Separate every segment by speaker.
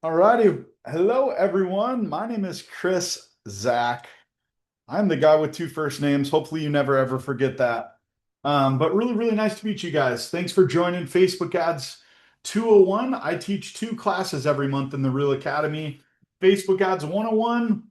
Speaker 1: Alrighty. Hello, everyone. My name is Chris Zach. I'm the guy with two first names. Hopefully, you never ever forget that. But really, really nice to meet you guys. Thanks for joining Facebook Ads 201. I teach two classes every month in the Real Academy. Facebook Ads 101,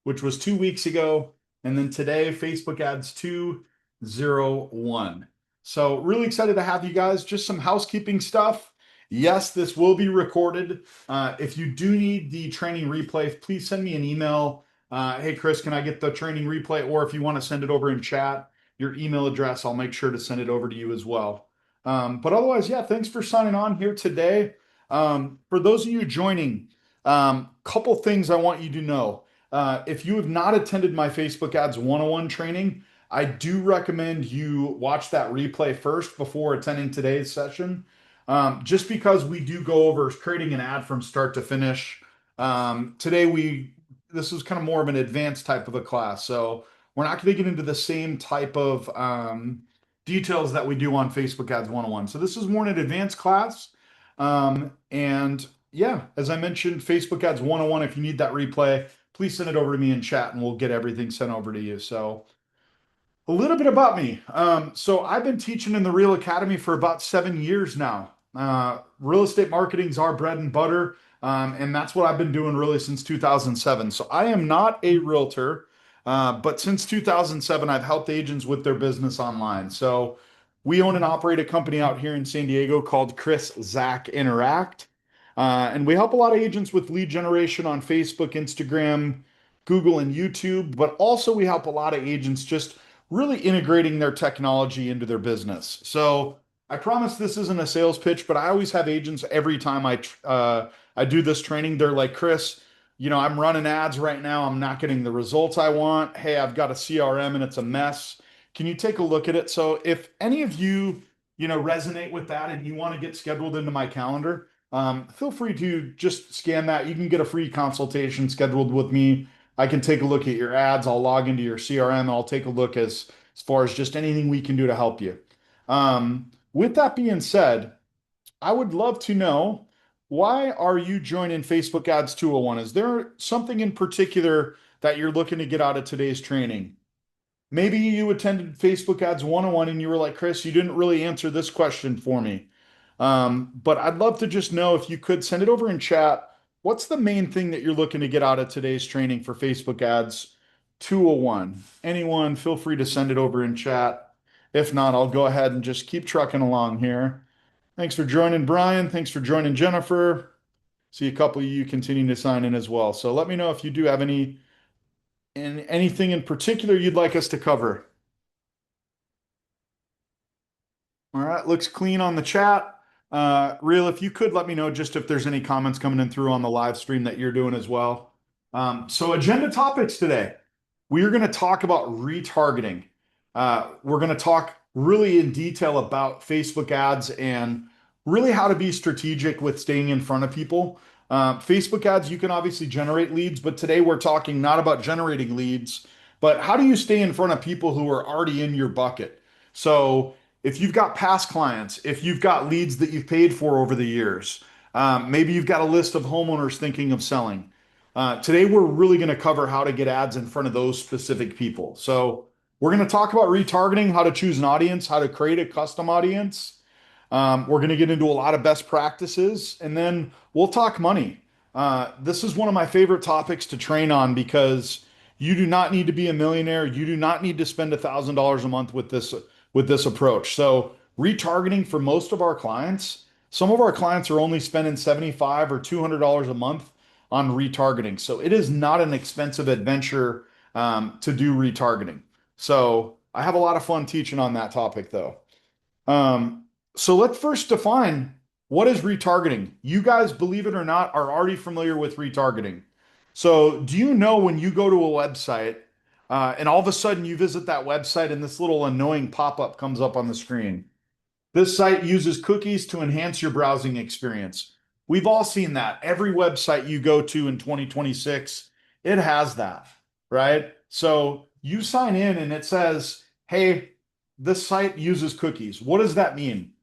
Speaker 1: which was 2 weeks ago, and then today, Facebook Ads 201. So, really excited to have you guys. Just some housekeeping stuff. Yes, this will be recorded. If you do need the training replay, please send me an email. Hey, Chris, can I get the training replay? Or if you want to send it over in chat, your email address, I'll make sure to send it over to you as well. But otherwise, yeah, thanks for signing on here today. For those of you joining, couple things I want you to know. If you have not attended my Facebook Ads 101 training, I do recommend you watch that replay first before attending today's session. Just because we do go over creating an ad from start to finish. Today this is kind of more of an advanced type of a class, so we're not going to get into the same type of details that we do on Facebook Ads 101. So this is more an advanced class. And yeah, as I mentioned, Facebook Ads 101, if you need that replay, please send it over to me in chat and we'll get everything sent over to you. So a little bit about me. So I've been teaching in the Real Academy for about 7 years now. Real estate marketing is our bread and butter, and that's what I've been doing really since 2007. So I am not a realtor, but since 2007, I've helped agents with their business online. So we own and operate a company out here in San Diego called Chris Zach Interact. And we help a lot of agents with lead generation on Facebook, Instagram, Google, and YouTube, but also we help a lot of agents just really integrating their technology into their business. So I promise this isn't a sales pitch, but I always have agents every time I do this training. They're like, Chris, I'm running ads right now. I'm not getting the results I want. Hey, I've got a CRM and it's a mess. Can you take a look at it? So if any of you, resonate with that and you want to get scheduled into my calendar, feel free to just scan that. You can get a free consultation scheduled with me. I can take a look at your ads. I'll log into your CRM. I'll take a look as far as just anything we can do to help you. With that being said, I would love to know, why are you joining Facebook Ads 201? Is there something in particular that you're looking to get out of today's training? Maybe you attended Facebook Ads 101 and you were like, Chris, you didn't really answer this question for me. But I'd love to just know, if you could send it over in chat. What's the main thing that you're looking to get out of today's training for Facebook Ads 201? Anyone, feel free to send it over in chat. If not, I'll go ahead and just keep trucking along here. Thanks for joining, Brian. Thanks for joining, Jennifer. See a couple of you continuing to sign in as well. So let me know if you do have anything in particular you'd like us to cover. All right, looks clean on the chat. Real, if you could let me know just if there's any comments coming in through on the live stream that you're doing as well. So agenda topics today. We are going to talk about retargeting. We're going to talk really in detail about Facebook ads and really how to be strategic with staying in front of people. Facebook ads, you can obviously generate leads, but today we're talking not about generating leads, but how do you stay in front of people who are already in your bucket? So if you've got past clients, if you've got leads that you've paid for over the years, maybe you've got a list of homeowners thinking of selling. Today, we're really going to cover how to get ads in front of those specific people. So we're going to talk about retargeting, how to choose an audience, how to create a custom audience. We're going to get into a lot of best practices, and then we'll talk money. This is one of my favorite topics to train on because you do not need to be a millionaire. You do not need to spend $1,000 a month with this approach. So retargeting for most of our clients, some of our clients are only spending 75 or $200 a month on retargeting. So it is not an expensive adventure to do retargeting. So I have a lot of fun teaching on that topic though. So let's first define, what is retargeting. You guys, believe it or not, are already familiar with retargeting. So do you know when you go to a website and all of a sudden you visit that website and this little annoying pop-up comes up on the screen? This site uses cookies to enhance your browsing experience. We've all seen that. Every website you go to in 2026, it has that, right? So you sign in and it says, hey, this site uses cookies. What does that mean?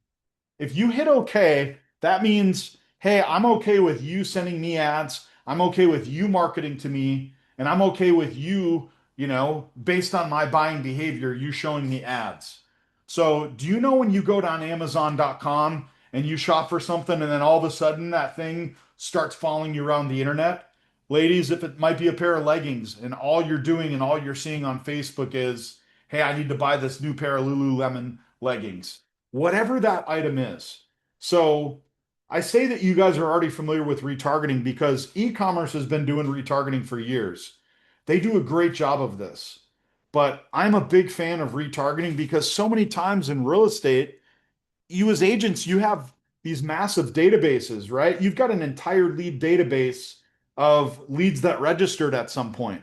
Speaker 1: If you hit OK, that means, hey, I'm okay with you sending me ads. I'm okay with you marketing to me, and I'm okay with you, based on my buying behavior, you showing me ads. So, do you know when you go down Amazon.com and you shop for something and then all of a sudden that thing starts following you around the internet? Ladies, if it might be a pair of leggings and all you're doing and all you're seeing on Facebook is, hey, I need to buy this new pair of Lululemon leggings, whatever that item is. So, I say that you guys are already familiar with retargeting because e-commerce has been doing retargeting for years. They do a great job of this. But I'm a big fan of retargeting because so many times in real estate, you as agents, you have these massive databases, right? You've got an entire lead database of leads that registered at some point,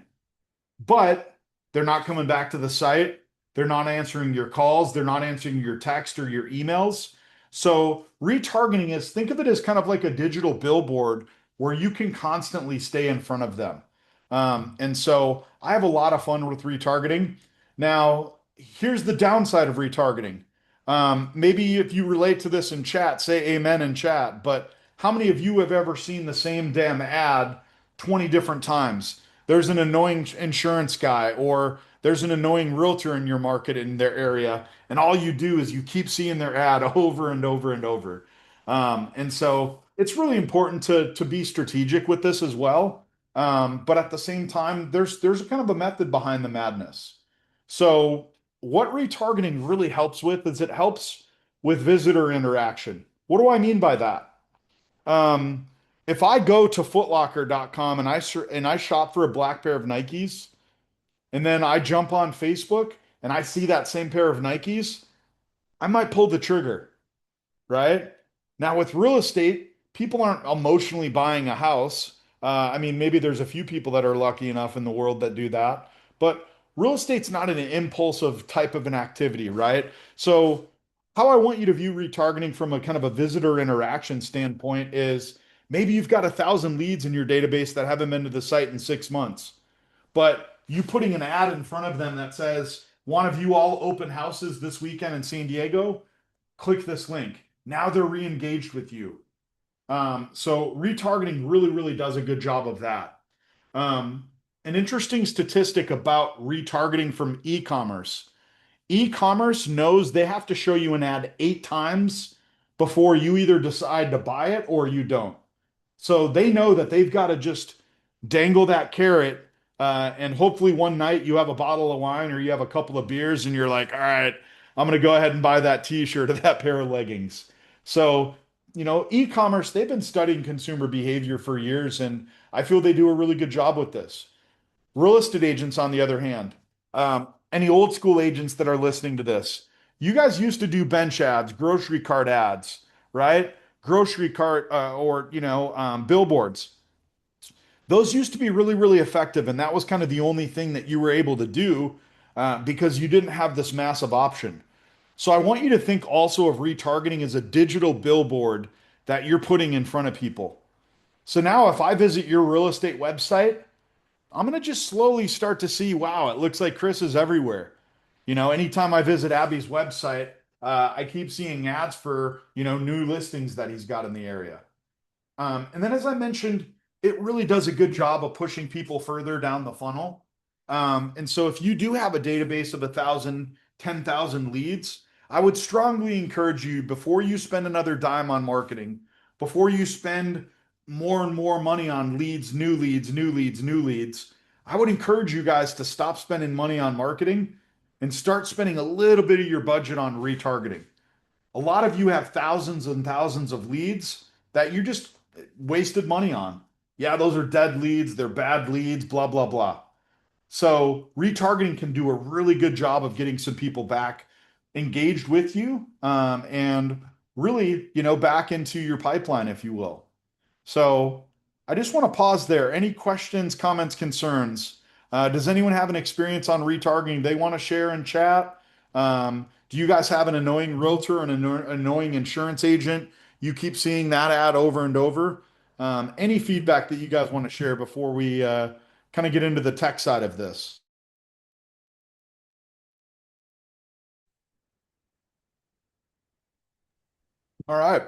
Speaker 1: but they're not coming back to the site. They're not answering your calls. They're not answering your text or your emails. So retargeting is, think of it as kind of like a digital billboard where you can constantly stay in front of them. And so I have a lot of fun with retargeting. Now, here's the downside of retargeting. Maybe if you relate to this in chat, say amen in chat. But how many of you have ever seen the same damn ad 20 different times? There's an annoying insurance guy, or there's an annoying realtor in your market in their area, and all you do is you keep seeing their ad over and over and over. And so it's really important to be strategic with this as well. But at the same time, there's a kind of a method behind the madness. So what retargeting really helps with is it helps with visitor interaction. What do I mean by that? Um, if I go to footlocker.com and I shop for a black pair of Nikes, and then I jump on Facebook and I see that same pair of Nikes, I might pull the trigger, right? Now, with real estate, people aren't emotionally buying a house. I mean, maybe there's a few people that are lucky enough in the world that do that, but real estate's not an impulsive type of an activity, right? So, how I want you to view retargeting from a kind of a visitor interaction standpoint is maybe you've got 1,000 leads in your database that haven't been to the site in 6 months, but you putting an ad in front of them that says, "Want to view all open houses this weekend in San Diego? Click this link." Now they're re-engaged with you. So retargeting really, really does a good job of that. An interesting statistic about retargeting from e-commerce. E-commerce knows they have to show you an ad 8 times before you either decide to buy it or you don't. So they know that they've got to just dangle that carrot, and hopefully one night you have a bottle of wine or you have a couple of beers and you're like, all right, I'm going to go ahead and buy that t-shirt or that pair of leggings. So, e-commerce, they've been studying consumer behavior for years, and I feel they do a really good job with this. Real estate agents, on the other hand, any old school agents that are listening to this, you guys used to do bench ads, grocery cart ads, right? Grocery cart, or billboards. Those used to be really, really effective, and that was kind of the only thing that you were able to do, because you didn't have this massive option. So I want you to think also of retargeting as a digital billboard that you're putting in front of people. So now, if I visit your real estate website, I'm going to just slowly start to see, wow, it looks like Chris is everywhere. Anytime I visit Abby's website, I keep seeing ads for, new listings that he's got in the area. And then, as I mentioned, it really does a good job of pushing people further down the funnel. And so, if you do have a database of 1,000, 10,000 leads, I would strongly encourage you, before you spend another dime on marketing, before you spend more and more money on leads, new leads, new leads, new leads, I would encourage you guys to stop spending money on marketing and start spending a little bit of your budget on retargeting. A lot of you have thousands and thousands of leads that you just wasted money on. Yeah, those are dead leads, they're bad leads, blah, blah, blah. So retargeting can do a really good job of getting some people back engaged with you, and really, back into your pipeline, if you will. So I just want to pause there. Any questions, comments, concerns? Does anyone have an experience on retargeting they want to share in chat? Do you guys have an annoying realtor and an annoying insurance agent? You keep seeing that ad over and over. Any feedback that you guys want to share before we kind of get into the tech side of this? All right.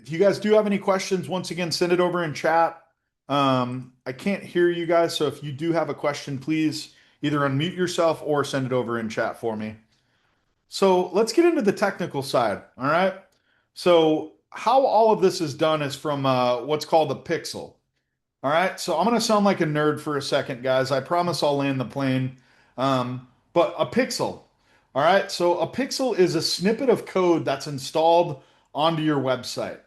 Speaker 1: If you guys do have any questions, once again, send it over in chat. I can't hear you guys, so if you do have a question, please either unmute yourself or send it over in chat for me. So let's get into the technical side. All right. So how all of this is done is from what's called a pixel. All right. So I'm going to sound like a nerd for a second, guys. I promise I'll land the plane. But a pixel. All right. So a pixel is a snippet of code that's installed onto your website.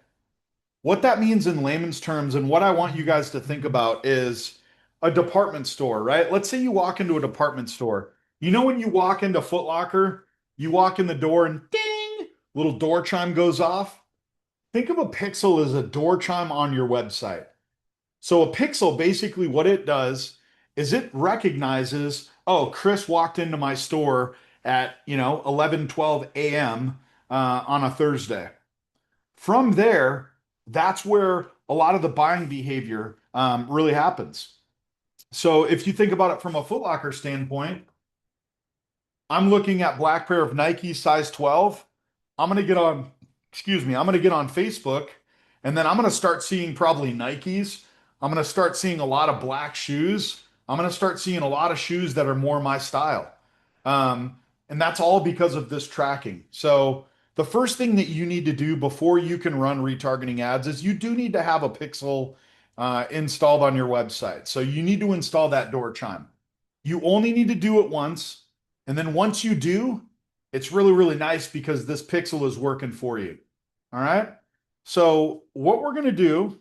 Speaker 1: What that means in layman's terms, and what I want you guys to think about is a department store, right? Let's say you walk into a department store. You know, when you walk into Foot Locker, you walk in the door and ding, little door chime goes off. Think of a pixel as a door chime on your website. So a pixel, basically what it does is it recognizes, oh, Chris walked into my store at, 11:12 a.m. On a Thursday. From there, that's where a lot of the buying behavior really happens. So if you think about it from a Foot Locker standpoint, I'm looking at black pair of Nike size 12. I'm going to get on, excuse me, I'm going to get on Facebook, and then I'm going to start seeing probably Nikes. I'm going to start seeing a lot of black shoes. I'm going to start seeing a lot of shoes that are more my style. And that's all because of this tracking. So the first thing that you need to do before you can run retargeting ads is you do need to have a pixel installed on your website. So you need to install that door chime. You only need to do it once. And then once you do, it's really, really nice because this pixel is working for you. All right. So what we're going to do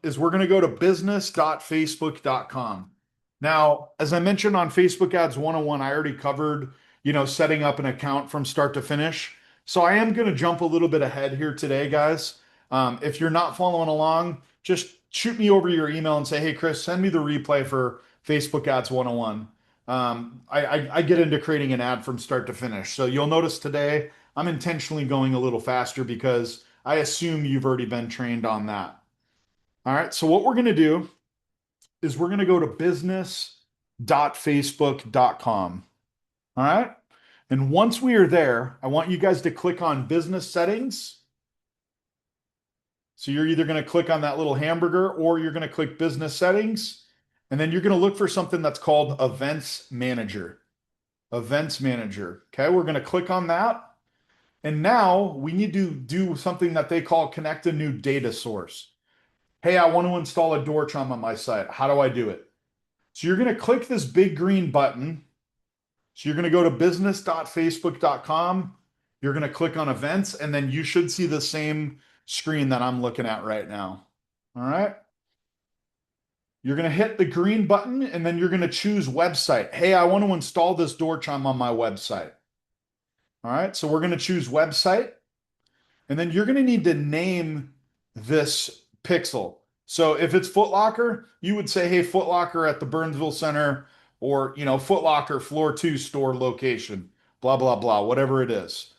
Speaker 1: is we're going to go to business.facebook.com. Now, as I mentioned on Facebook Ads 101, I already covered, setting up an account from start to finish. So I am going to jump a little bit ahead here today, guys. If you're not following along, just shoot me over your email and say, hey, Chris, send me the replay for Facebook Ads 101. I get into creating an ad from start to finish. So you'll notice today I'm intentionally going a little faster because I assume you've already been trained on that. All right. So what we're going to do is we're going to go to business.facebook.com. All right. And once we are there, I want you guys to click on business settings. So you're either going to click on that little hamburger or you're going to click business settings. And then you're going to look for something that's called Events Manager. Events Manager. Okay, we're going to click on that. And now we need to do something that they call connect a new data source. Hey, I want to install a door chime on my site. How do I do it? So you're going to click this big green button. So you're going to go to business.facebook.com. You're going to click on events, and then you should see the same screen that I'm looking at right now. All right. You're going to hit the green button, and then you're going to choose website. Hey, I want to install this door chime on my website. All right. So we're going to choose website, and then you're going to need to name this pixel. So if it's Foot Locker, you would say, hey, Foot Locker at the Burnsville Center, or, Foot Locker floor 2 store location, blah, blah, blah, whatever it is.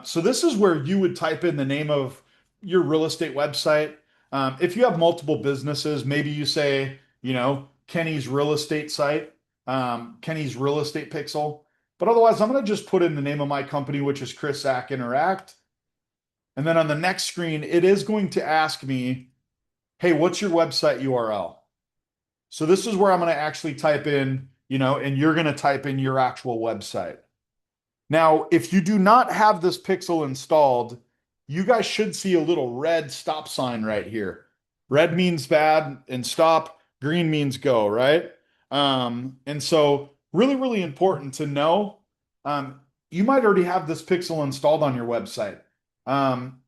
Speaker 1: So this is where you would type in the name of your real estate website. If you have multiple businesses, maybe you say, Kenny's real estate site, Kenny's real estate pixel. But otherwise, I'm going to just put in the name of my company, which is Chris Sack Interact. And then on the next screen, it is going to ask me, hey, what's your website URL? So this is where I'm going to actually type in, and you're going to type in your actual website. Now, if you do not have this pixel installed, you guys should see a little red stop sign right here. Red means bad and stop, green means go, right? And so really, really important to know, you might already have this pixel installed on your website.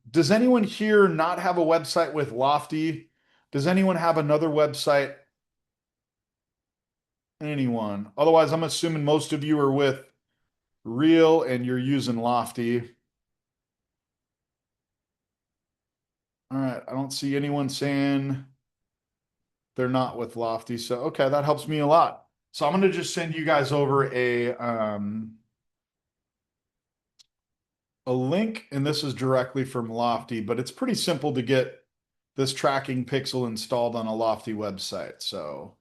Speaker 1: Does anyone here not have a website with Lofty? Does anyone have another website? Anyone? Otherwise, I'm assuming most of you are with Real and you're using Lofty. All right, I don't see anyone saying they're not with Lofty. So, okay, that helps me a lot. So I'm going to just send you guys over a link, and this is directly from Lofty, but it's pretty simple to get this tracking pixel installed on a Lofty website. So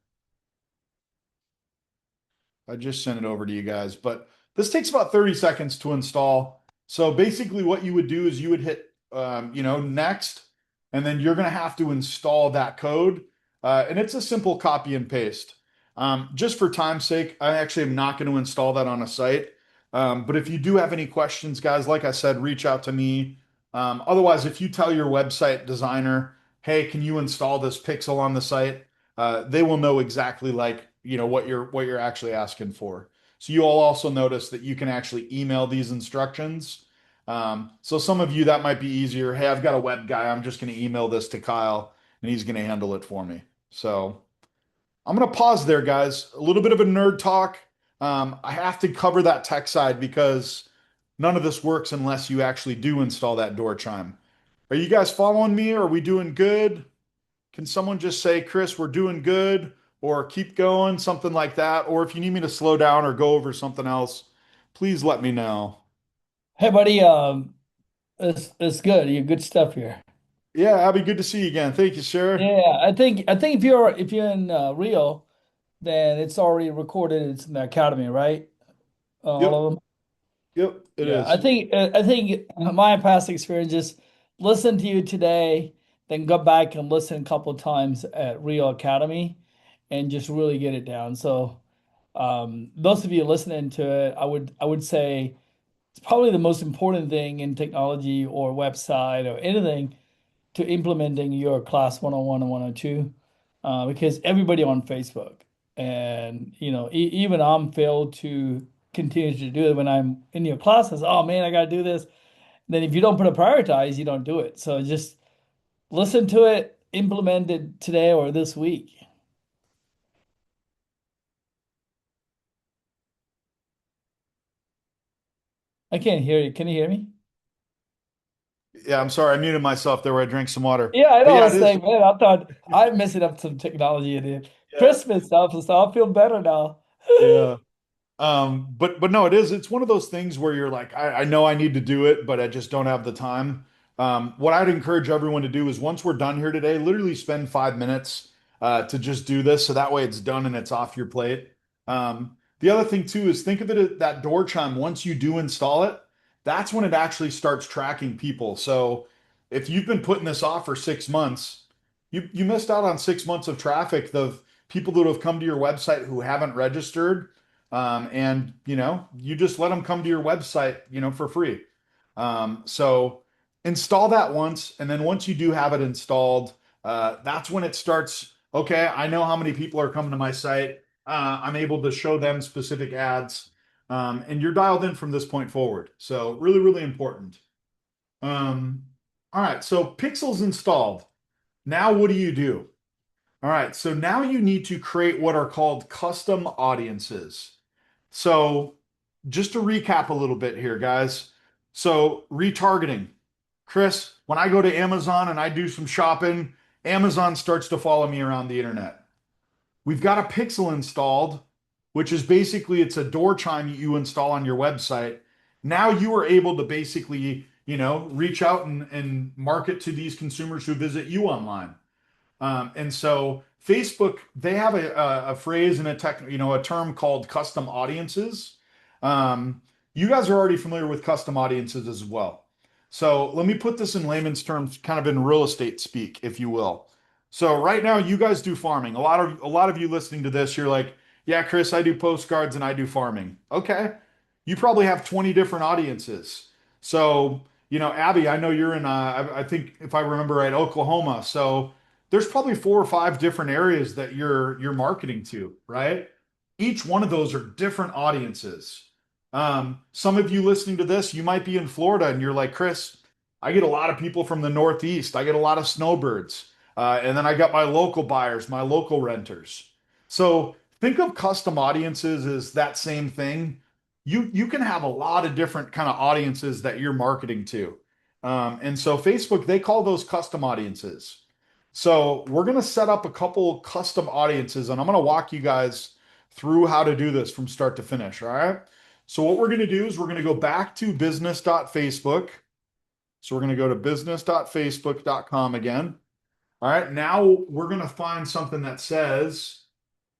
Speaker 1: I just sent it over to you guys, but this takes about 30 seconds to install. So basically what you would do is you would hit next, and then you're going to have to install that code. And it's a simple copy and paste. Just for time's sake, I actually am not going to install that on a site. But if you do have any questions, guys, like I said, reach out to me. Otherwise, if you tell your website designer, hey, can you install this pixel on the site? They will know exactly like, what you're actually asking for. So you'll also notice that you can actually email these instructions. So some of you that might be easier. Hey, I've got a web guy. I'm just going to email this to Kyle and he's going to handle it for me. So I'm going to pause there, guys. A little bit of a nerd talk. I have to cover that tech side because none of this works unless you actually do install that door chime. Are you guys following me? Are we doing good? Can someone just say, Chris, we're doing good, or keep going, something like that? Or if you need me to slow down or go over something else, please let me know.
Speaker 2: Hey, buddy. It's good. You good stuff here.
Speaker 1: Yeah, Abby, good to see you again. Thank you, sir.
Speaker 2: Yeah, I think if you're in Rio, then it's already recorded. It's in the academy, right? All
Speaker 1: Yep,
Speaker 2: of them.
Speaker 1: yep, it
Speaker 2: Yeah,
Speaker 1: is.
Speaker 2: I think my past experience is listen to you today, then go back and listen a couple of times at Rio Academy, and just really get it down. So, those of you listening to it, I would say it's probably the most important thing in technology or website or anything to implementing your class 101 and 102, because everybody on Facebook, and even I'm failed to continue to do it when I'm in your classes. Oh man, I got to do this. Then if you don't put a prioritize, you don't do it. So just listen to it, implement it today or this week. I can't hear you. Can you hear me?
Speaker 1: Yeah, I'm sorry. I muted myself there where I drank some water.
Speaker 2: Yeah, I
Speaker 1: But
Speaker 2: know
Speaker 1: yeah,
Speaker 2: this
Speaker 1: it is.
Speaker 2: thing, man. I thought I'm messing up some technology in it.
Speaker 1: Yeah,
Speaker 2: Christmas stuff, and so I feel better now.
Speaker 1: yeah. But no, it is. It's one of those things where you're like, I know I need to do it, but I just don't have the time. What I'd encourage everyone to do is once we're done here today, literally spend 5 minutes to just do this, so that way it's done and it's off your plate. The other thing too is think of it as that door chime. Once you do install it, that's when it actually starts tracking people. So if you've been putting this off for 6 months, you missed out on 6 months of traffic of people that have come to your website who haven't registered, and you just let them come to your website, for free. So install that once, and then once you do have it installed, that's when it starts. Okay, I know how many people are coming to my site. I'm able to show them specific ads, and you're dialed in from this point forward. So really, really important. Um, all right, so Pixel's installed. Now what do you do? All right, so now you need to create what are called custom audiences. So, just to recap a little bit here, guys. So, retargeting. Chris, when I go to Amazon and I do some shopping, Amazon starts to follow me around the internet. We've got a pixel installed, which is basically it's a door chime you install on your website. Now you are able to basically, reach out and market to these consumers who visit you online. And so Facebook, they have a phrase and a term called custom audiences. You guys are already familiar with custom audiences as well. So let me put this in layman's terms, kind of in real estate speak, if you will. So right now, you guys do farming. A lot of you listening to this, you're like, yeah, Chris, I do postcards and I do farming. Okay, you probably have 20 different audiences. So Abby, I know you're in, I think if I remember right, Oklahoma. So there's probably 4 or 5 different areas that you're marketing to, right? Each one of those are different audiences. Some of you listening to this, you might be in Florida and you're like, Chris, I get a lot of people from the Northeast. I get a lot of snowbirds. And then I got my local buyers, my local renters. So think of custom audiences as that same thing. You can have a lot of different kind of audiences that you're marketing to. And so Facebook, they call those custom audiences. So we're going to set up a couple custom audiences, and I'm going to walk you guys through how to do this from start to finish. All right. So what we're going to do is we're going to go back to business.facebook. So we're going to go to business.facebook.com again. All right. Now we're going to find something that says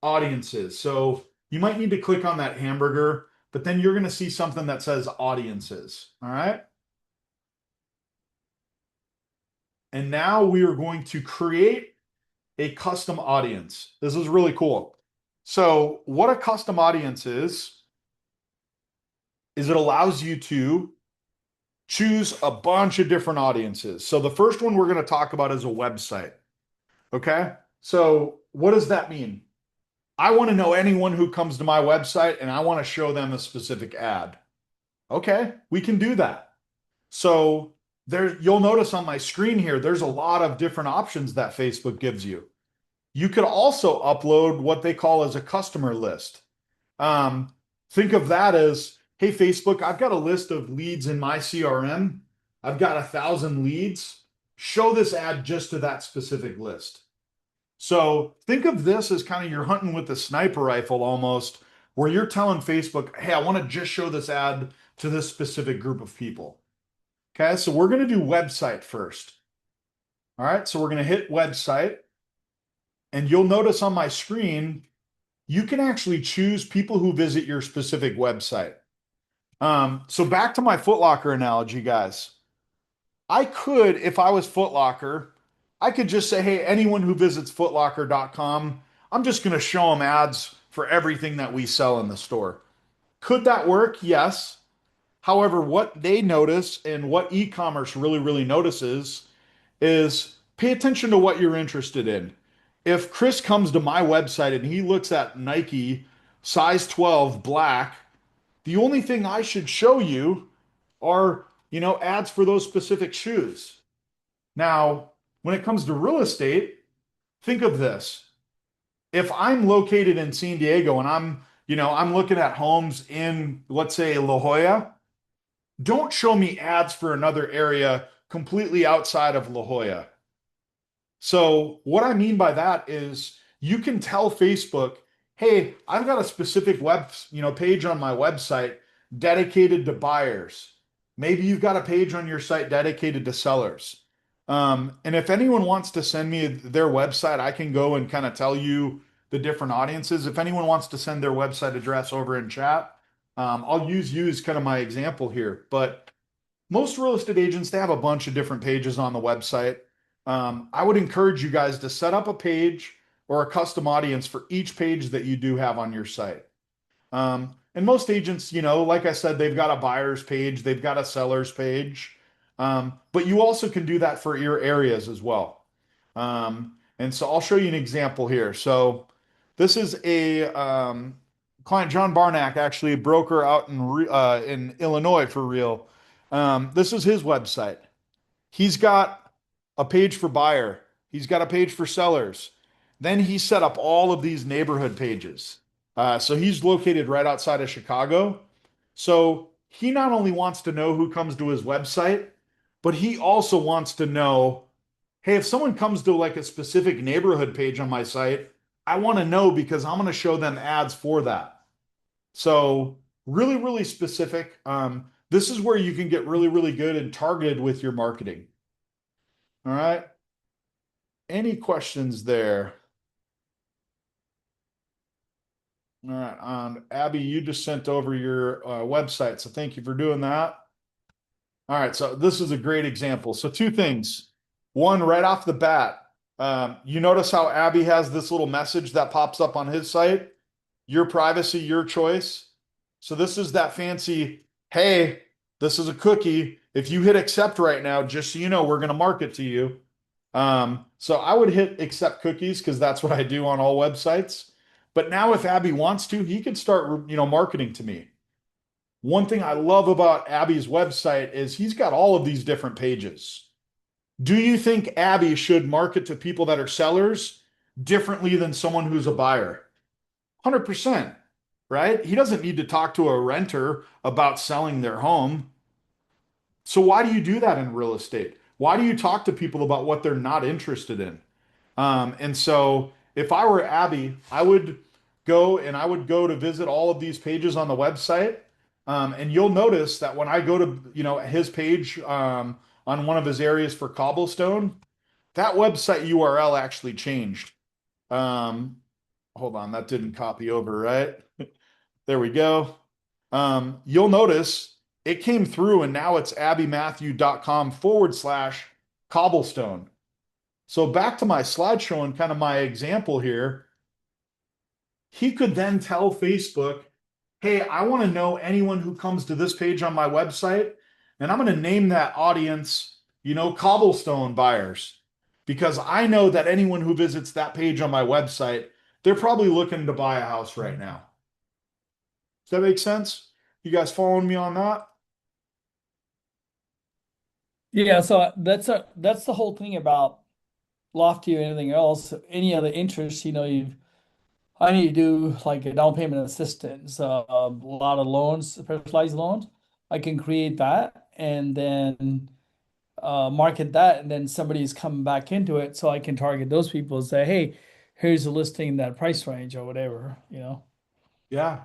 Speaker 1: audiences. So you might need to click on that hamburger, but then you're going to see something that says audiences. All right. And now we are going to create a custom audience. This is really cool. So what a custom audience is it allows you to choose a bunch of different audiences. So the first one we're going to talk about is a website. Okay. So what does that mean? I want to know anyone who comes to my website and I want to show them a specific ad. Okay, we can do that. So there, you'll notice on my screen here, there's a lot of different options that Facebook gives you. You could also upload what they call as a customer list. Um, think of that as, hey, Facebook, I've got a list of leads in my CRM. I've got 1,000 leads. Show this ad just to that specific list. So think of this as kind of you're hunting with the sniper rifle almost, where you're telling Facebook, hey, I want to just show this ad to this specific group of people. Okay, so we're going to do website first. All right, so we're going to hit website, and you'll notice on my screen, you can actually choose people who visit your specific website. So back to my Foot Locker analogy, guys. I could, if I was Foot Locker, I could just say, hey, anyone who visits footlocker.com, I'm just going to show them ads for everything that we sell in the store. Could that work? Yes. However, what they notice and what e-commerce really, really notices is pay attention to what you're interested in. If Chris comes to my website and he looks at Nike size 12 black, the only thing I should show you are, ads for those specific shoes. Now, when it comes to real estate, think of this. If I'm located in San Diego and I'm looking at homes in, let's say, La Jolla, don't show me ads for another area completely outside of La Jolla. So what I mean by that is you can tell Facebook, hey, I've got a specific page on my website dedicated to buyers. Maybe you've got a page on your site dedicated to sellers. And if anyone wants to send me their website, I can go and kind of tell you the different audiences. If anyone wants to send their website address over in chat, I'll use you as kind of my example here. But most real estate agents, they have a bunch of different pages on the website. I would encourage you guys to set up a page or a custom audience for each page that you do have on your site. And most agents, like I said, they've got a buyer's page, they've got a seller's page. But you also can do that for your areas as well. And so I'll show you an example here. So this is a client, John Barnack, actually a broker out in Illinois for real. This is his website. He's got a page for buyer. He's got a page for sellers. Then he set up all of these neighborhood pages. So he's located right outside of Chicago. So he not only wants to know who comes to his website, but he also wants to know, hey, if someone comes to like a specific neighborhood page on my site, I want to know because I'm going to show them ads for that. So really, really specific. This is where you can get really, really good and targeted with your marketing. All right. Any questions there? All right. Abby, you just sent over your website. So thank you for doing that. All right. So this is a great example. So two things. One, right off the bat, you notice how Abby has this little message that pops up on his site, your privacy, your choice. So this is that fancy, hey, this is a cookie. If you hit accept right now, just so you know, we're going to market to you. So I would hit accept cookies because that's what I do on all websites. But now if Abby wants to, he can start, marketing to me. One thing I love about Abby's website is he's got all of these different pages. Do you think Abby should market to people that are sellers differently than someone who's a buyer? 100%, right? He doesn't need to talk to a renter about selling their home. So why do you do that in real estate? Why do you talk to people about what they're not interested in? And so if I were Abby, I would go to visit all of these pages on the website. And you'll notice that when I go to, his page, on one of his areas for cobblestone, that website URL actually changed. Um, hold on, that didn't copy over, right? There we go. You'll notice it came through and now it's abbymatthew.com/cobblestone. cobblestone. So back to my slideshow and kind of my example here, he could then tell Facebook, hey, I want to know anyone who comes to this page on my website, and I'm going to name that audience, cobblestone buyers, because I know that anyone who visits that page on my website, they're probably looking to buy a house right now. Does that make sense? You guys following me on that?
Speaker 2: Yeah, so that's the whole thing about Lofty or anything else. Any other interest, I need to do like a down payment assistance, a lot of loans, specialized loans. I can create that and then market that, and then somebody's coming back into it, so I can target those people and say, hey, here's a listing in that price range or whatever.
Speaker 1: Yeah,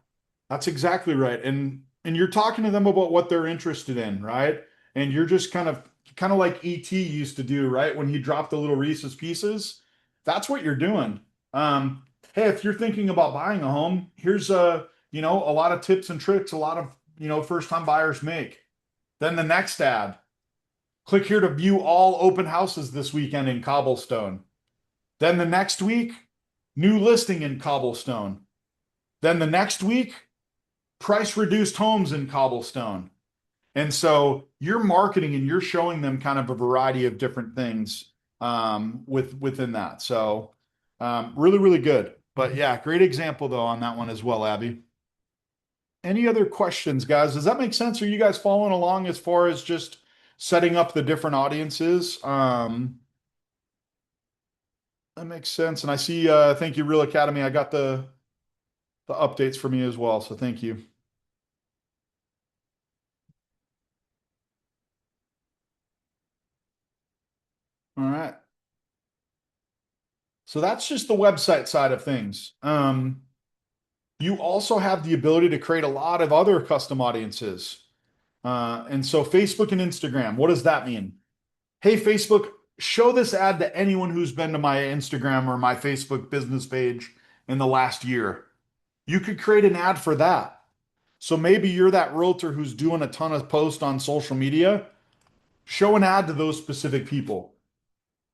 Speaker 1: that's exactly right. And you're talking to them about what they're interested in, right? And you're just kind of like ET used to do, right? When he dropped the little Reese's Pieces. That's what you're doing. Hey, if you're thinking about buying a home, here's a lot of tips and tricks a lot of, first time buyers make. Then the next ad, click here to view all open houses this weekend in Cobblestone. Then the next week, new listing in Cobblestone. Then the next week, price reduced homes in Cobblestone. And so you're marketing and you're showing them kind of a variety of different things within that. So really, really good. But yeah, great example though on that one as well, Abby. Any other questions, guys? Does that make sense? Are you guys following along as far as just setting up the different audiences? That makes sense. And I see, thank you, Real Academy. I got the updates for me as well. So thank you. All right. So that's just the website side of things. You also have the ability to create a lot of other custom audiences. And so Facebook and Instagram, what does that mean? Hey, Facebook, show this ad to anyone who's been to my Instagram or my Facebook business page in the last year. You could create an ad for that. So maybe you're that realtor who's doing a ton of posts on social media. Show an ad to those specific people.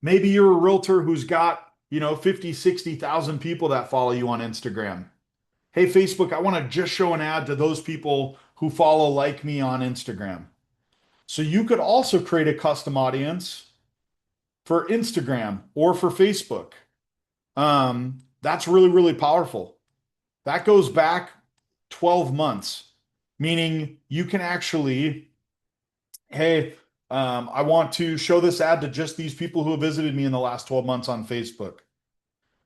Speaker 1: Maybe you're a realtor who's got, 50, 60,000 people that follow you on Instagram. Hey, Facebook, I want to just show an ad to those people who follow like me on Instagram. So you could also create a custom audience for Instagram or for Facebook. That's really, really powerful. That goes back 12 months, meaning you can actually, hey, I want to show this ad to just these people who have visited me in the last 12 months on Facebook.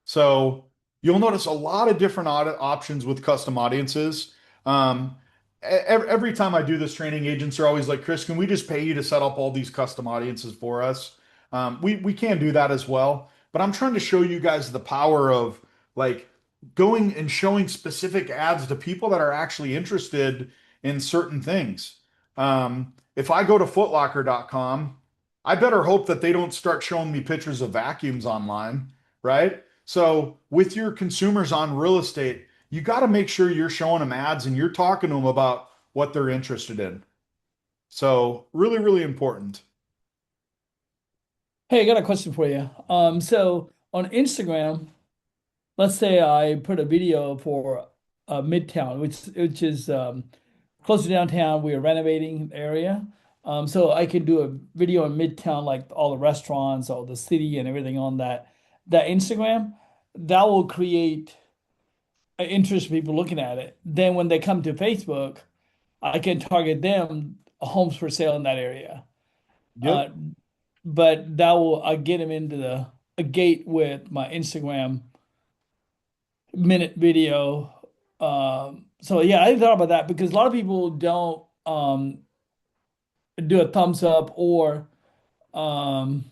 Speaker 1: So you'll notice a lot of different options with custom audiences. Every time I do this training, agents are always like, Chris, can we just pay you to set up all these custom audiences for us? We can do that as well, but I'm trying to show you guys the power of like going and showing specific ads to people that are actually interested in certain things. If I go to footlocker.com, I better hope that they don't start showing me pictures of vacuums online, right? So with your consumers on real estate, you got to make sure you're showing them ads and you're talking to them about what they're interested in. So really, really important.
Speaker 2: Hey, I got a question for you. So on Instagram, let's say I put a video for Midtown, which is close to downtown. We are renovating the area. So I can do a video in Midtown, like all the restaurants, all the city and everything on that Instagram. That will create interest in people looking at it. Then when they come to Facebook, I can target them homes for sale in that area. Uh,
Speaker 1: Yep.
Speaker 2: but that will get them into the a gate with my Instagram minute video. So yeah, I thought about that because a lot of people don't do a thumbs up um,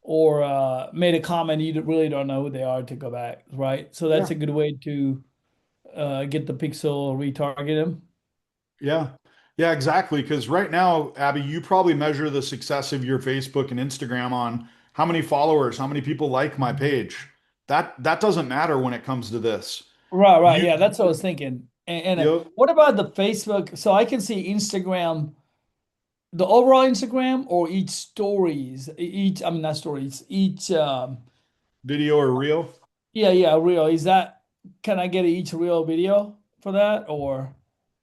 Speaker 2: or made a comment. You really don't know who they are to go back, right? So that's
Speaker 1: Yeah.
Speaker 2: a good way to get the pixel retarget them.
Speaker 1: Yeah. Yeah, exactly. Because right now, Abby, you probably measure the success of your Facebook and Instagram on how many followers, how many people like my page. That doesn't matter when it comes to this.
Speaker 2: Right, right.
Speaker 1: You,
Speaker 2: Yeah, that's what I was thinking. And
Speaker 1: you
Speaker 2: what about the Facebook? So I can see Instagram. the overall Instagram or each stories, each, I mean, not stories, each,
Speaker 1: Video or reel?
Speaker 2: yeah, yeah, reel. Is that, can I get each reel video for that? Or,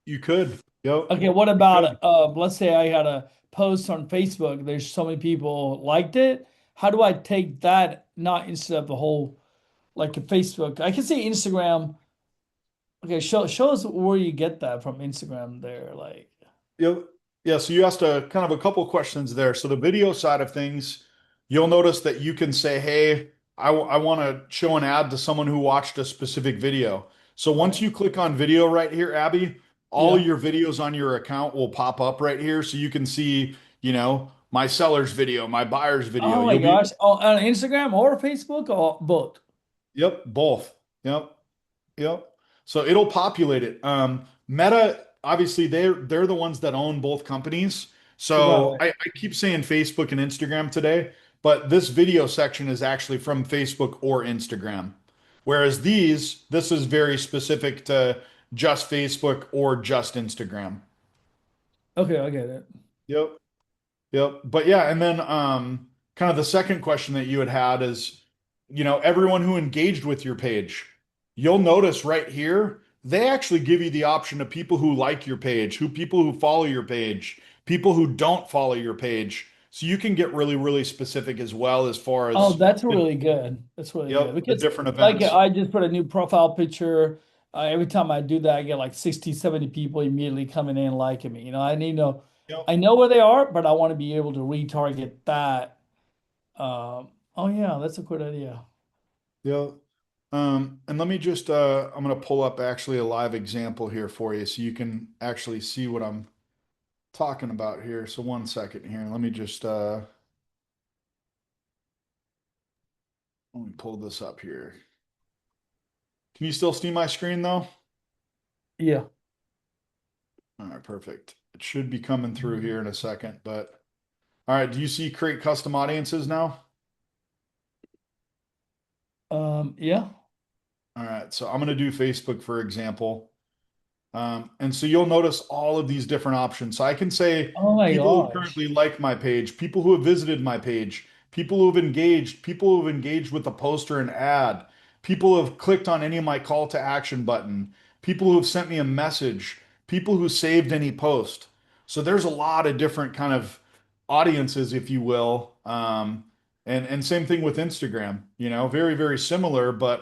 Speaker 1: You could. Yep.
Speaker 2: okay, what
Speaker 1: You could.
Speaker 2: about, let's say I had a post on Facebook, there's so many people liked it. How do I take that, not instead of the whole, like a Facebook? I can see Instagram. Okay, show us where you get that from Instagram there. Like,
Speaker 1: Yep. Yeah. So you asked a kind of a couple questions there. So the video side of things, you'll notice that you can say, "Hey, I want to show an ad to someone who watched a specific video." So once
Speaker 2: right.
Speaker 1: you click on video right here, Abby, all
Speaker 2: Yeah.
Speaker 1: your videos on your account will pop up right here, so you can see, my seller's video, my buyer's video.
Speaker 2: Oh my
Speaker 1: You'll be,
Speaker 2: gosh. Oh, on Instagram or Facebook or both?
Speaker 1: yep, both. Yep. Yep. So it'll populate it. Meta, obviously, they're the ones that own both companies. So
Speaker 2: Right.
Speaker 1: I keep saying Facebook and Instagram today, but this video section is actually from Facebook or Instagram. Whereas this is very specific to just Facebook or just Instagram.
Speaker 2: Okay, I get it.
Speaker 1: Yep. Yep. But yeah, and then kind of the second question that you had is, everyone who engaged with your page, you'll notice right here, they actually give you the option of people who like your page, people who follow your page, people who don't follow your page. So you can get really, really specific as well as far
Speaker 2: Oh,
Speaker 1: as
Speaker 2: that's really good. That's really good
Speaker 1: the
Speaker 2: because
Speaker 1: different
Speaker 2: like
Speaker 1: events.
Speaker 2: I just put a new profile picture. Every time I do that, I get like 60, 70 people immediately coming in liking me. You know,
Speaker 1: Yep.
Speaker 2: I know where they are, but I want to be able to retarget that. Oh yeah, that's a good idea.
Speaker 1: Yep. And let me just I'm gonna pull up actually a live example here for you so you can actually see what I'm talking about here. So one second here. Let me pull this up here. Can you still see my screen though?
Speaker 2: Yeah.
Speaker 1: All right, perfect. It should be coming through here in a second, but all right, do you see create custom audiences now?
Speaker 2: Yeah.
Speaker 1: All right, so I'm gonna do Facebook for example. And so you'll notice all of these different options. So I can say
Speaker 2: Oh my
Speaker 1: people who
Speaker 2: gosh.
Speaker 1: currently like my page, people who have visited my page, people who have engaged, people who have engaged with the poster and ad, people who have clicked on any of my call to action button, people who have sent me a message, people who saved any post. So there's a lot of different kind of audiences, if you will. And same thing with Instagram, very, very similar, but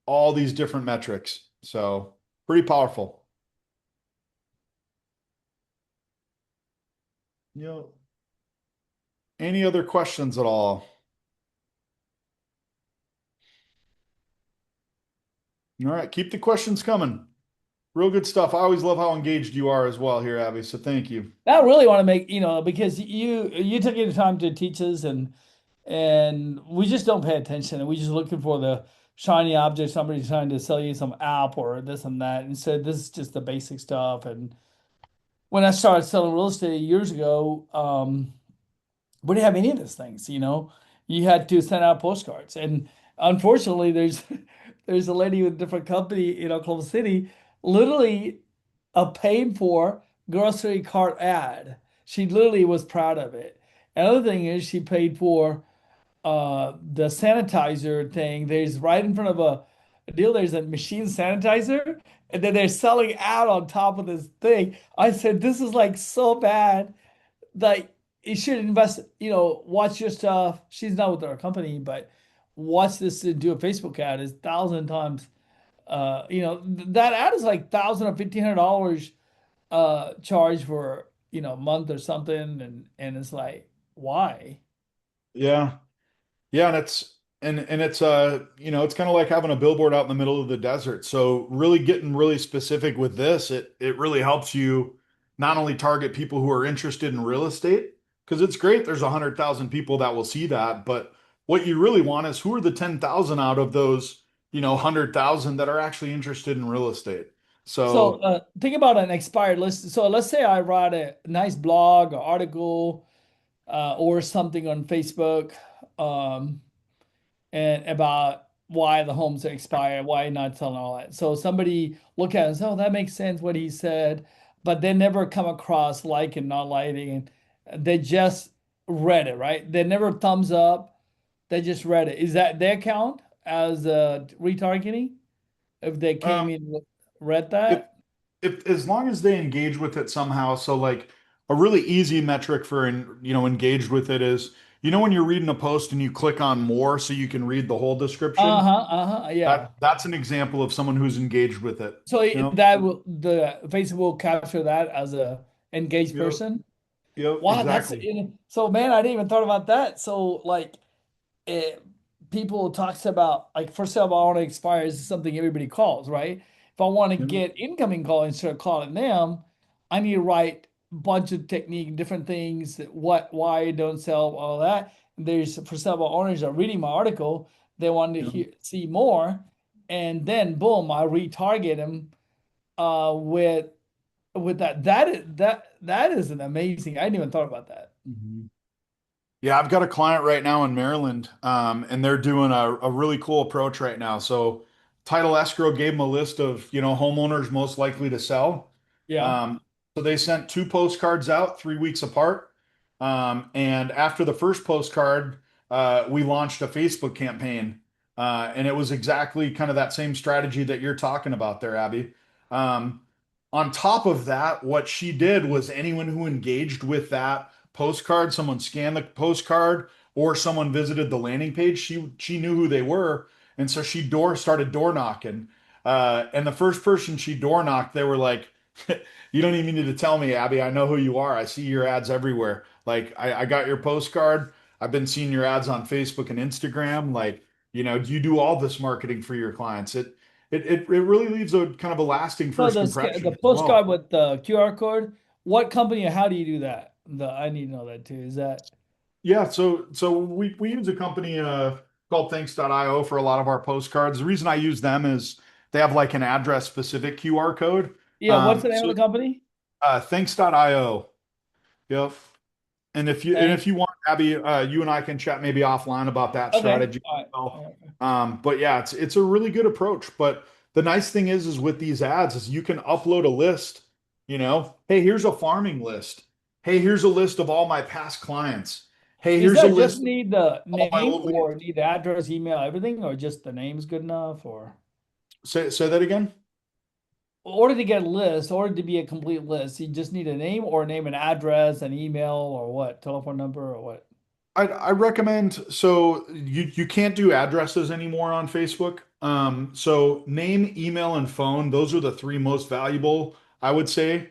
Speaker 1: all these different metrics. So pretty powerful. Any other questions at all? All right, keep the questions coming. Real good stuff. I always love how engaged you are as well here, Abby. So thank you.
Speaker 2: I really want to make, because you took your time to teach us and we just don't pay attention and we just looking for the shiny object, somebody's trying to sell you some app or this and that. And so this is just the basic stuff. And when I started selling real estate years ago, we didn't have any of these things, you know. You had to send out postcards. And unfortunately, there's a lady with a different company in Oklahoma City, literally a paid for grocery cart ad. She literally was proud of it. Another thing is she paid for the sanitizer thing. There's right in front of a deal, there's a machine sanitizer, and then they're selling out on top of this thing. I said, this is like so bad. Like you should invest, watch your stuff. She's not with our company, but watch this and do a Facebook ad is thousand times that ad is like thousand or $1,500 charge for a month or something and it's like why?
Speaker 1: Yeah. Yeah, and it's kind of like having a billboard out in the middle of the desert. So really getting really specific with this, it really helps you not only target people who are interested in real estate, because it's great there's 100,000 people that will see that, but what you really want is who are the 10,000 out of those, 100,000 that are actually interested in real estate.
Speaker 2: So
Speaker 1: So
Speaker 2: think about an expired list. So let's say I write a nice blog or article or something on Facebook um, and about why the homes are expired, why not selling all that. So somebody look at it and say, oh, that makes sense what he said. but they never come across like and not liking, and they just read it, right? They never thumbs up. They just read it. Is that their count as retargeting? If they
Speaker 1: Um,
Speaker 2: came in read
Speaker 1: if
Speaker 2: that?
Speaker 1: if as long as they engage with it somehow, so like a really easy metric for engaged with it is, when you're reading a post and you click on more so you can read the whole description,
Speaker 2: Uh-huh, uh-huh, yeah.
Speaker 1: that's an example of someone who's engaged with it.
Speaker 2: So
Speaker 1: You know?
Speaker 2: that will the Facebook will capture that as a engaged
Speaker 1: Yep,
Speaker 2: person.
Speaker 1: yep,
Speaker 2: Wow,
Speaker 1: exactly.
Speaker 2: so man, I didn't even thought about that. So like it, people talks about like for sale by owner expires is something everybody calls, right? If I want to
Speaker 1: Yep,
Speaker 2: get incoming call instead of calling them, I need to write a bunch of technique, different things, why don't sell, all that. There's for sale by owners are reading my article, they want to
Speaker 1: yep.
Speaker 2: see more, and then boom, I retarget them with that. That is an amazing. I didn't even thought about that.
Speaker 1: Mhm. Yeah, I've got a client right now in Maryland, and they're doing a really cool approach right now. So, Title Escrow gave them a list of, homeowners most likely to sell.
Speaker 2: Yeah.
Speaker 1: Um, so they sent two postcards out 3 weeks apart. And after the first postcard, we launched a Facebook campaign. And it was exactly kind of that same strategy that you're talking about there, Abby. Um, on top of that, what she did was anyone who engaged with that postcard, someone scanned the postcard, or someone visited the landing page, she knew who they were, and so she started door knocking. And the first person she door knocked, they were like, "You don't even need to tell me, Abby. I know who you are. I see your ads everywhere. Like, I got your postcard. I've been seeing your ads on Facebook and Instagram. Like, do you do all this marketing for your clients? It really leaves a kind of a lasting
Speaker 2: So
Speaker 1: first impression
Speaker 2: the
Speaker 1: as
Speaker 2: postcard
Speaker 1: well.
Speaker 2: with the QR code, what company and how do you do that? I need to know that too. Is that
Speaker 1: Yeah, so we use a company called Thanks.io for a lot of our postcards. The reason I use them is they have like an address specific QR code.
Speaker 2: yeah, what's the name of
Speaker 1: So
Speaker 2: the company?
Speaker 1: Thanks.io. Yep. And if
Speaker 2: Thanks.
Speaker 1: you want, Abby, you and I can chat maybe offline about that
Speaker 2: Okay.
Speaker 1: strategy
Speaker 2: All
Speaker 1: as
Speaker 2: right.
Speaker 1: well.
Speaker 2: All right.
Speaker 1: But yeah, it's a really good approach. But the nice thing is with these ads is you can upload a list. Hey, here's a farming list. Hey, here's a list of all my past clients. Hey,
Speaker 2: Is
Speaker 1: here's a
Speaker 2: that just
Speaker 1: list of
Speaker 2: need the
Speaker 1: all my
Speaker 2: name
Speaker 1: old leads.
Speaker 2: or need the address, email, everything, or just the name's good enough? Or
Speaker 1: Say that again.
Speaker 2: in order to get a list, in order to be a complete list, you just need a name or name and address, an email, or what, telephone number or what?
Speaker 1: I recommend, so you can't do addresses anymore on Facebook. So name, email, and phone, those are the three most valuable, I would say.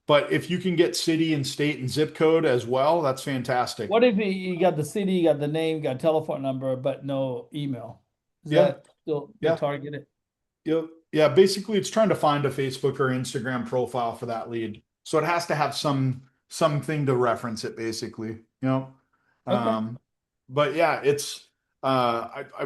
Speaker 1: But if you can get city and state and zip code as well, that's fantastic.
Speaker 2: What if you got the city, you got the name, you got telephone number, but no email? Is
Speaker 1: Yeah,
Speaker 2: that still get
Speaker 1: yeah.
Speaker 2: targeted?
Speaker 1: Yep. Yeah, basically it's trying to find a Facebook or Instagram profile for that lead. So it has to have something to reference it basically,
Speaker 2: Okay.
Speaker 1: Um, but yeah, it's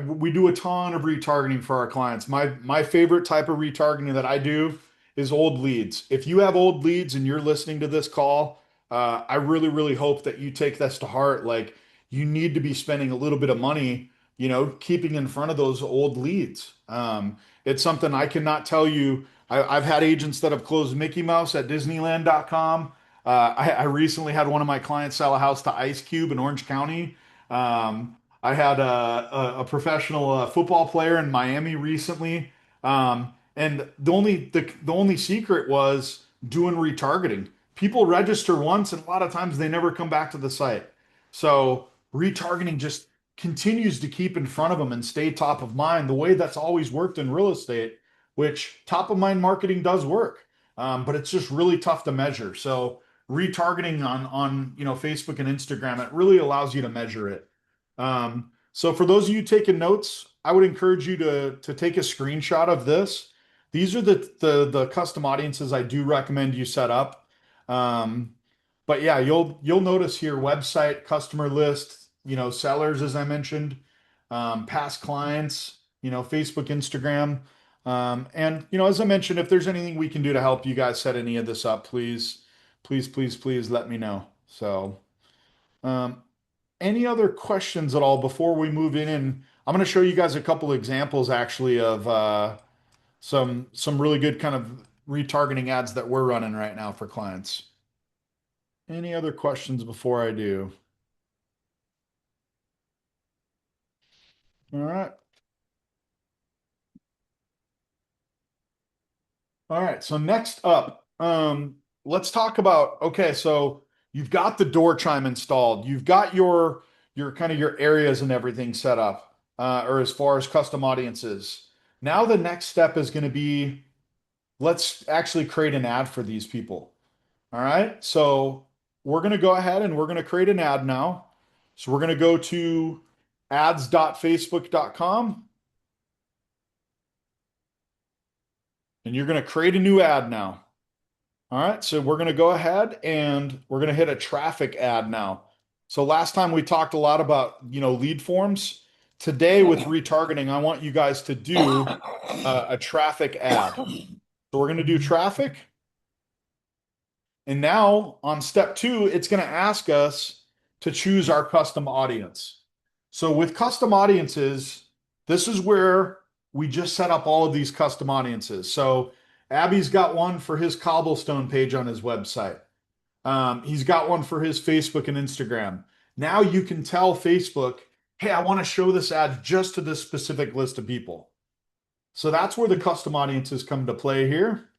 Speaker 1: we do a ton of retargeting for our clients. My favorite type of retargeting that I do is old leads. If you have old leads and you're listening to this call, I really, really hope that you take this to heart. Like you need to be spending a little bit of money, keeping in front of those old leads. It's something I cannot tell you. I've had agents that have closed Mickey Mouse at Disneyland.com. I recently had one of my clients sell a house to Ice Cube in Orange County. I had a professional football player in Miami recently. And the only secret was doing retargeting. People register once, and a lot of times they never come back to the site. So retargeting just continues to keep in front of them and stay top of mind the way that's always worked in real estate, which top of mind marketing does work. But it's just really tough to measure. So retargeting on Facebook and Instagram, it really allows you to measure it. So for those of you taking notes, I would encourage you to take a screenshot of this. These are the custom audiences I do recommend you set up. Um, but yeah, you'll notice here website, customer list, sellers as I mentioned, past clients, Facebook, Instagram. And as I mentioned, if there's anything we can do to help you guys set any of this up, please, please, please, please let me know. So, um, any other questions at all before we move in? And I'm going to show you guys a couple examples actually of some really good kind of retargeting ads that we're running right now for clients. Any other questions before I do? All right. All right. So next up, let's talk about, okay, so you've got the door chime installed. You've got your kind of your areas and everything set up, or as far as custom audiences. Now the next step is going to be let's actually create an ad for these people. All right. So we're going to go ahead and we're going to create an ad now. So we're going to go to ads.facebook.com and you're going to create a new ad now. All right, so we're going to go ahead and we're going to hit a traffic ad now. So last time we talked a lot about, lead forms. Today with retargeting, I want you guys to do a traffic ad. So we're going to do traffic. And now on step two, it's going to ask us to choose our custom audience. So with custom audiences, this is where we just set up all of these custom audiences. So Abby's got one for his cobblestone page on his website. He's got one for his Facebook and Instagram. Now you can tell Facebook, hey, I want to show this ad just to this specific list of people. So that's where the custom audiences come to play here.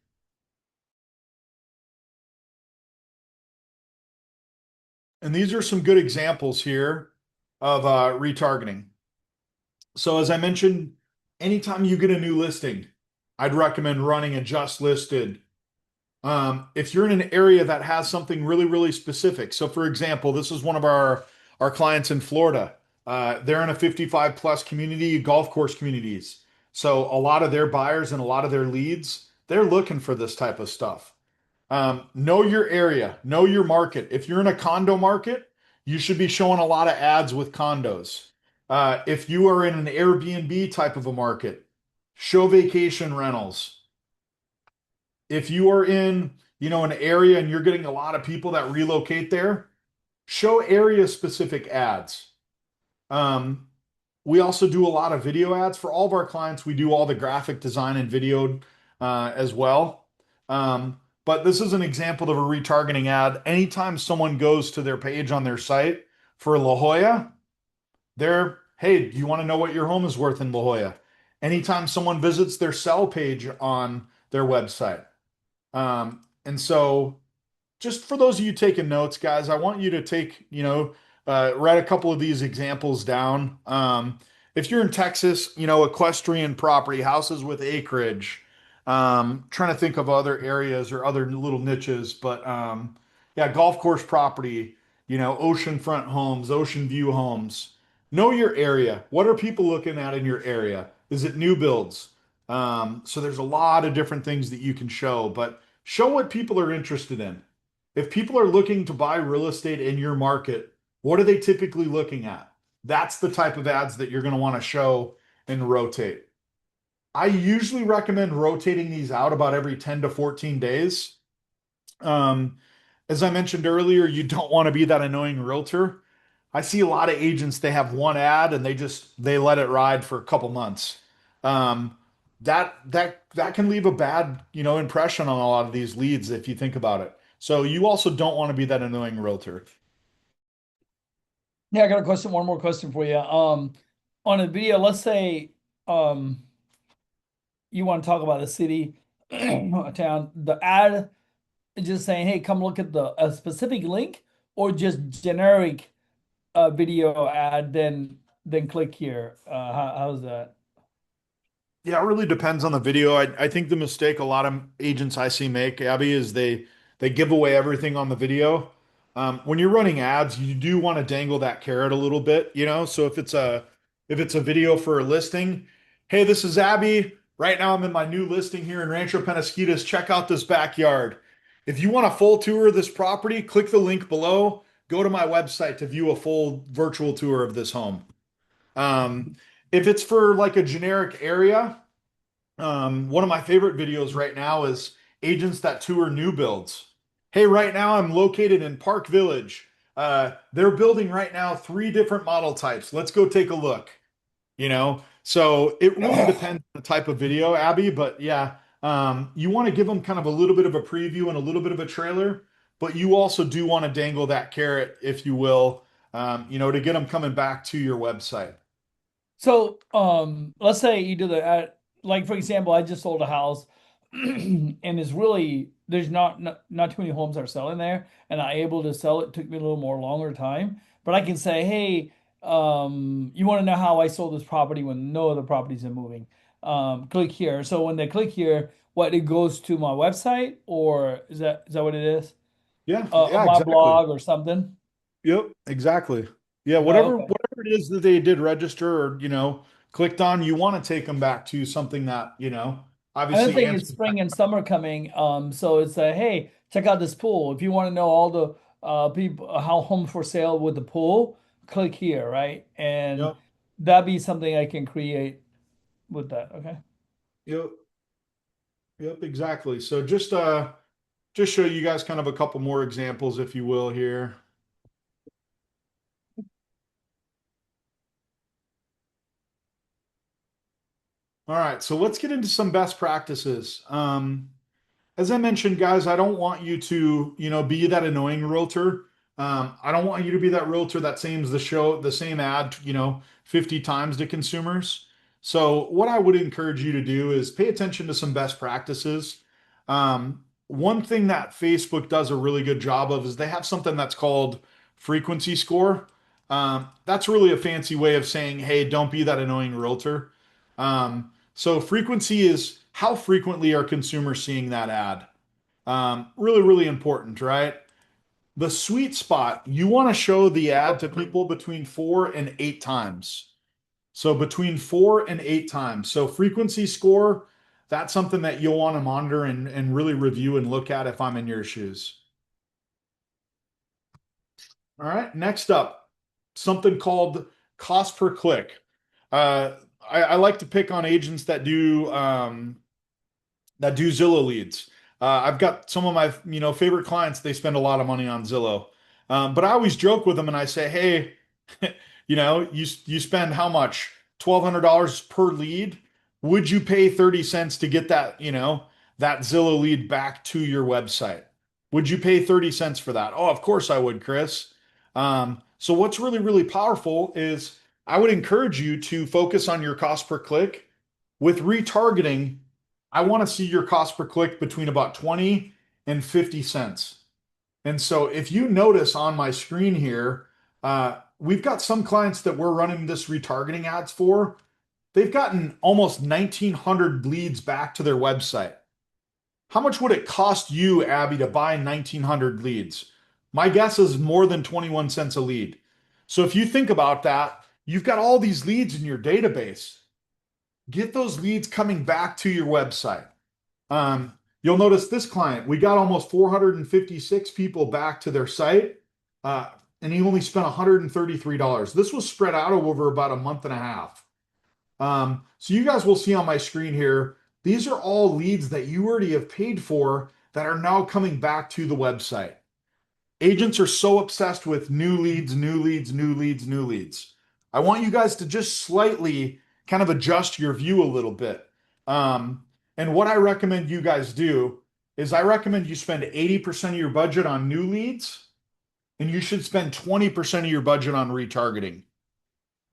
Speaker 1: And these are some good examples here of retargeting. So as I mentioned, anytime you get a new listing, I'd recommend running a just listed. If you're in an area that has something really, really specific. So for example, this is one of our clients in Florida. They're in a 55 plus community, golf course communities. So a lot of their buyers and a lot of their leads, they're looking for this type of stuff. Know your area, know your market. If you're in a condo market, you should be showing a lot of ads with condos. If you are in an Airbnb type of a market, show vacation rentals. If you are in, an area and you're getting a lot of people that relocate there, show area specific ads. Um, we also do a lot of video ads for all of our clients. We do all the graphic design and video as well. But this is an example of a retargeting ad. Anytime someone goes to their page on their site for La Jolla, hey, do you want to know what your home is worth in La Jolla? Anytime someone visits their sell page on their website. And so just for those of you taking notes, guys, I want you to write a couple of these examples down. If you're in Texas, equestrian property, houses with acreage, trying to think of other areas or other little niches, but yeah, golf course property, oceanfront homes, ocean view homes. Know your area. What are people looking at in your area? Is it new builds? So there's a lot of different things that you can show, but show what people are interested in. If people are looking to buy real estate in your market, what are they typically looking at? That's the type of ads that you're going to want to show and rotate. I usually recommend rotating these out about every 10 to 14 days. Um, as I mentioned earlier, you don't want to be that annoying realtor. I see a lot of agents, they have one ad and they let it ride for a couple months. Um, that can leave a bad, impression on a lot of these leads if you think about it. So you also don't want to be that annoying realtor.
Speaker 2: Yeah, I got a question, one more question for you. On a video, let's say you want to talk about a city, a town, the ad is just saying, hey, come look at a specific link, or just generic video ad, then click here. How's that?
Speaker 1: Yeah, it really depends on the video. I think the mistake a lot of agents I see make, Abby, is they give away everything on the video. When you're running ads, you do want to dangle that carrot a little bit, So if it's a video for a listing, hey, this is Abby. Right now I'm in my new listing here in Rancho Penasquitas. Check out this backyard. If you want a full tour of this property, click the link below. Go to my website to view a full virtual tour of this home. Um, if it's for like a generic area, one of my favorite videos right now is agents that tour new builds. Hey, right now I'm located in Park Village. They're building right now three different model types. Let's go take a look. So it really depends on the type of video, Abby. But yeah, You want to give them kind of a little bit of a preview and a little bit of a trailer, but you also do want to dangle that carrot, if you will, to get them coming back to your website.
Speaker 2: So, let's say you do the like for example, I just sold a house, and it's really there's not too many homes that are selling there, and I'm able to sell it. Took me a little more longer time, but I can say, hey, you want to know how I sold this property when no other properties are moving? Click here. So when they click here, what it goes to my website, or is that what it is?
Speaker 1: Yeah, yeah,
Speaker 2: My
Speaker 1: exactly.
Speaker 2: blog or something?
Speaker 1: Yep, exactly. Yeah,
Speaker 2: Oh,
Speaker 1: whatever
Speaker 2: okay.
Speaker 1: whatever it is that they did register or, clicked on, you want to take them back to something that,
Speaker 2: Another
Speaker 1: obviously
Speaker 2: thing is
Speaker 1: answers that.
Speaker 2: spring and summer coming. So it's hey, check out this pool. If you want to know all the people how homes for sale with the pool, click here, right? And
Speaker 1: Yep,
Speaker 2: that'd be something I can create with that. Okay.
Speaker 1: yep, yep, exactly. So just show you guys kind of a couple more examples, if you will, here. All right, so let's get into some best practices. As I mentioned, guys, I don't want you to, be that annoying realtor. I don't want you to be that realtor that sames the same ad, 50 times to consumers. So what I would encourage you to do is pay attention to some best practices. One thing that Facebook does a really good job of is they have something that's called frequency score. That's really a fancy way of saying, hey, don't be that annoying realtor. So frequency is how frequently are consumers seeing that ad? Really, really important, right? The sweet spot, you want to show the ad to people between 4 and 8 times. So between 4 and 8 times. So frequency score, that's something that you'll want to monitor and really review and look at if I'm in your shoes. All right, next up, something called cost per click. Uh, I like to pick on agents that do Zillow leads. I've got some of my favorite clients. They spend a lot of money on Zillow, but I always joke with them and I say, hey, you spend how much? $1,200 per lead. Would you pay 30 cents to get that Zillow lead back to your website? Would you pay 30 cents for that? Oh, of course I would, Chris. So what's really, really powerful is I would encourage you to focus on your cost per click. With retargeting, I want to see your cost per click between about 20 and 50 cents. And so if you notice on my screen here, we've got some clients that we're running this retargeting ads for. They've gotten almost 1,900 leads back to their website. How much would it cost you, Abby, to buy 1,900 leads? My guess is more than 21 cents a lead. So if you think about that, you've got all these leads in your database. Get those leads coming back to your website. Um, you'll notice this client, we got almost 456 people back to their site, uh, and he only spent $133. This was spread out over about a month and a half. So you guys will see on my screen here, these are all leads that you already have paid for that are now coming back to the website. Agents are so obsessed with new leads, new leads, new leads, new leads. I want you guys to just slightly kind of adjust your view a little bit. Um, and what I recommend you guys do is I recommend you spend 80% of your budget on new leads, and you should spend 20% of your budget on retargeting.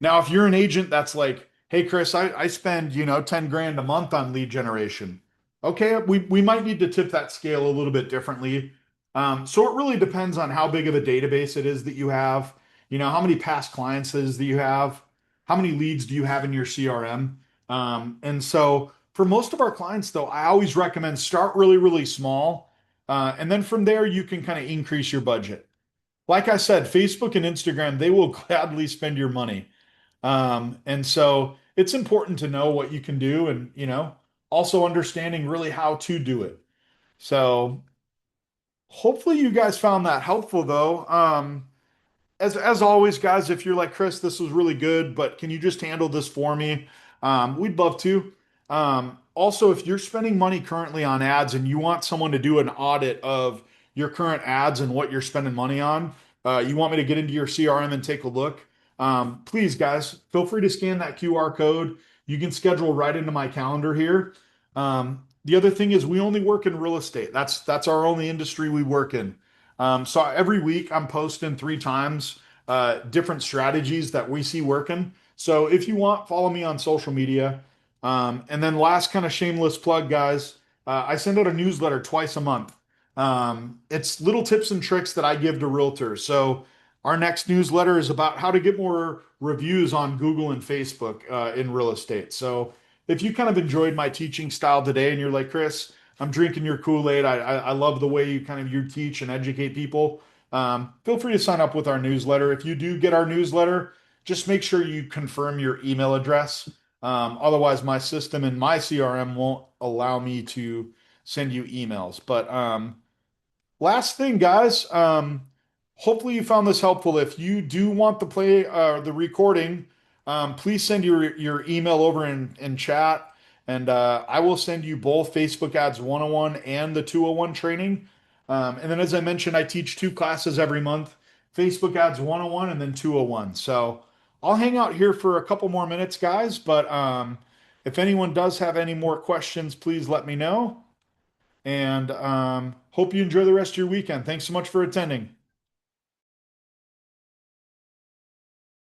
Speaker 1: Now, if you're an agent that's like, hey, Chris, I spend, 10 grand a month on lead generation. Okay, we might need to tip that scale a little bit differently. So it really depends on how big of a database it is that you have, how many past clients it is that you have, how many leads do you have in your CRM. And so for most of our clients, though, I always recommend start really, really small. And then from there, you can kind of increase your budget. Like I said, Facebook and Instagram, they will gladly spend your money. And so it's important to know what you can do and, also understanding really how to do it. So hopefully you guys found that helpful though. As always, guys, if you're like Chris, this was really good, but can you just handle this for me? We'd love to. Also, if you're spending money currently on ads and you want someone to do an audit of your current ads and what you're spending money on, you want me to get into your CRM and take a look. Please, guys, feel free to scan that QR code. You can schedule right into my calendar here. The other thing is we only work in real estate. That's our only industry we work in. So every week I'm posting 3 times different strategies that we see working. So if you want, follow me on social media. And then last kind of shameless plug, guys, I send out a newsletter twice a month. It's little tips and tricks that I give to realtors. So our next newsletter is about how to get more reviews on Google and Facebook in real estate. So if you kind of enjoyed my teaching style today and you're like, Chris, I'm drinking your Kool-Aid. I love the way you teach and educate people. Feel free to sign up with our newsletter. If you do get our newsletter, just make sure you confirm your email address. Otherwise, my system and my CRM won't allow me to send you emails. But last thing, guys. Hopefully you found this helpful. If you do want to play the recording, please send your email over in chat, and I will send you both Facebook Ads 101 and the 201 training. And then, as I mentioned, I teach 2 classes every month: Facebook Ads 101 and then 201. So I'll hang out here for a couple more minutes, guys. But if anyone does have any more questions, please let me know. And hope you enjoy the rest of your weekend. Thanks so much for attending.